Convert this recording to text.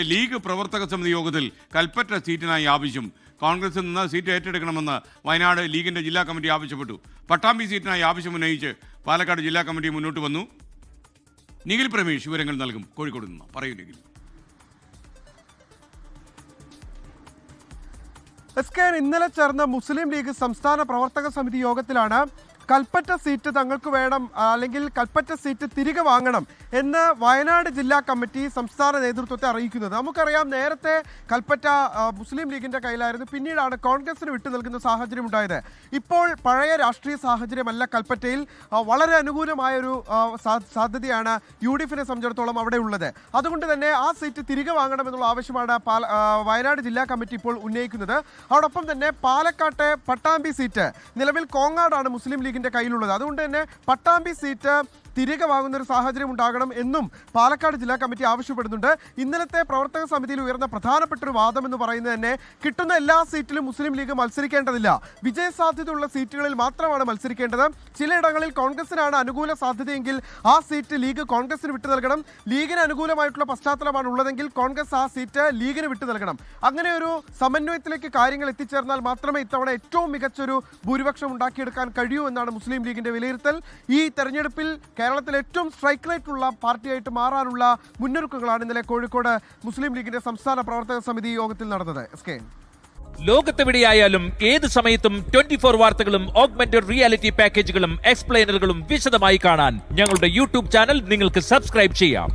League പ്രവർത്തക സമിതി യോഗത്തിൽ കൽപ്പറ്റ സീറ്റിനായി ആവശ്യം. കോൺഗ്രസിൽ നിന്ന് സീറ്റ് ഏറ്റെടുക്കണമെന്ന് വയനാട് ലീഗിന്റെ ജില്ലാ കമ്മിറ്റി ആവശ്യപ്പെട്ടു. പട്ടാമ്പി സീറ്റിനായി ആവശ്യം ഉന്നയിച്ച് പാലക്കാട് ജില്ലാ കമ്മിറ്റി മുന്നോട്ട് വന്നു. നിഖിൽ പ്രമേഷ് വിവരങ്ങൾ നൽകും. കോഴിക്കോട് നിന്ന് പറയൂ നിഖിൽ. ഇന്നലെ ചേർന്ന മുസ്ലിം ലീഗ് സംസ്ഥാന പ്രവർത്തക സമിതി യോഗത്തിലാണ് കൽപ്പറ്റ സീറ്റ് തങ്ങൾക്ക് വേണം, അല്ലെങ്കിൽ കൽപ്പറ്റ സീറ്റ് തിരികെ വാങ്ങണം എന്ന് വയനാട് ജില്ലാ കമ്മിറ്റി സംസ്ഥാന നേതൃത്വത്തെ അറിയിക്കുന്നത്. നമുക്കറിയാം, നേരത്തെ കൽപ്പറ്റ മുസ്ലിം ലീഗിന്റെ കയ്യിലായിരുന്നു, പിന്നീടാണ് കോൺഗ്രസിന് വിട്ടു നൽകുന്ന സാഹചര്യം ഉണ്ടായത്. ഇപ്പോൾ പഴയ രാഷ്ട്രീയ സാഹചര്യമല്ല കൽപ്പറ്റയിൽ. വളരെ അനുകൂലമായൊരു സാധ്യതയാണ് UDFിനെ സംബന്ധിച്ചിടത്തോളം അവിടെ ഉള്ളത്. അതുകൊണ്ട് തന്നെ ആ സീറ്റ് തിരികെ വാങ്ങണമെന്നുള്ള ആവശ്യമാണ് വയനാട് ജില്ലാ കമ്മിറ്റി ഇപ്പോൾ ഉന്നയിക്കുന്നത്. അതോടൊപ്പം തന്നെ പാലക്കാട്ടെ പട്ടാമ്പി സീറ്റ് നിലവിൽ കോങ്ങാടാണ് മുസ്ലിം ലീഗ് കയ്യിലുള്ളത്. അതുകൊണ്ട് തന്നെ പട്ടാമ്പി സീറ്റ് തിരികെ വാങ്ങുന്ന ഒരു സാഹചര്യം ഉണ്ടാകണം എന്നും പാലക്കാട് ജില്ലാ കമ്മിറ്റി ആവശ്യപ്പെടുന്നുണ്ട്. ഇന്നലത്തെ പ്രവർത്തക സമിതിയിൽ ഉയർന്ന പ്രധാനപ്പെട്ട ഒരു വാദം എന്ന് പറയുന്നത് തന്നെ കിട്ടുന്ന എല്ലാ സീറ്റിലും മുസ്ലിം ലീഗ് മത്സരിക്കേണ്ടതില്ല, വിജയസാധ്യതയുള്ള സീറ്റുകളിൽ മാത്രമാണ് മത്സരിക്കേണ്ടത്. ചിലയിടങ്ങളിൽ കോൺഗ്രസിനാണ് അനുകൂല സാധ്യതയെങ്കിൽ ആ സീറ്റ് ലീഗ് കോൺഗ്രസിന് വിട്ടു നൽകണം. ലീഗിന് അനുകൂലമായിട്ടുള്ള പശ്ചാത്തലമാണ് ഉള്ളതെങ്കിൽ കോൺഗ്രസ് ആ സീറ്റ് ലീഗിന് വിട്ടു നൽകണം. അങ്ങനെ ഒരു സമന്വയത്തിലേക്ക് കാര്യങ്ങൾ എത്തിച്ചേർന്നാൽ മാത്രമേ ഇത്തവണ ഏറ്റവും മികച്ചൊരു ഭൂരിപക്ഷം ഉണ്ടാക്കിയെടുക്കാൻ കഴിയൂ എന്നാണ് മുസ്ലിം ലീഗിന്റെ വിലയിരുത്തൽ. ഈ തെരഞ്ഞെടുപ്പിൽ കേരളത്തിൽ ഏറ്റവും സ്ട്രൈക്ക് റേറ്റ് ഉള്ള പാർട്ടിയായിട്ട് മാറാനുള്ള മുന്നൊരുക്കങ്ങളാണ് ഇന്നലെ കോഴിക്കോട് മുസ്ലിം ലീഗിന്റെ സംസ്ഥാന പ്രവർത്തക സമിതി യോഗത്തിൽ നടന്നത്. ലോകത്തെവിടെയായാലും ഏത് സമയത്തും 24 വാർത്തകളും ഓഗ്മെന്റഡ് റിയാലിറ്റി പാക്കേജുകളും എക്സ്പ്ലെയിനറുകളും വിശദമായി കാണാൻ ഞങ്ങളുടെ യൂട്യൂബ് ചാനൽ നിങ്ങൾക്ക് സബ്സ്ക്രൈബ് ചെയ്യാം.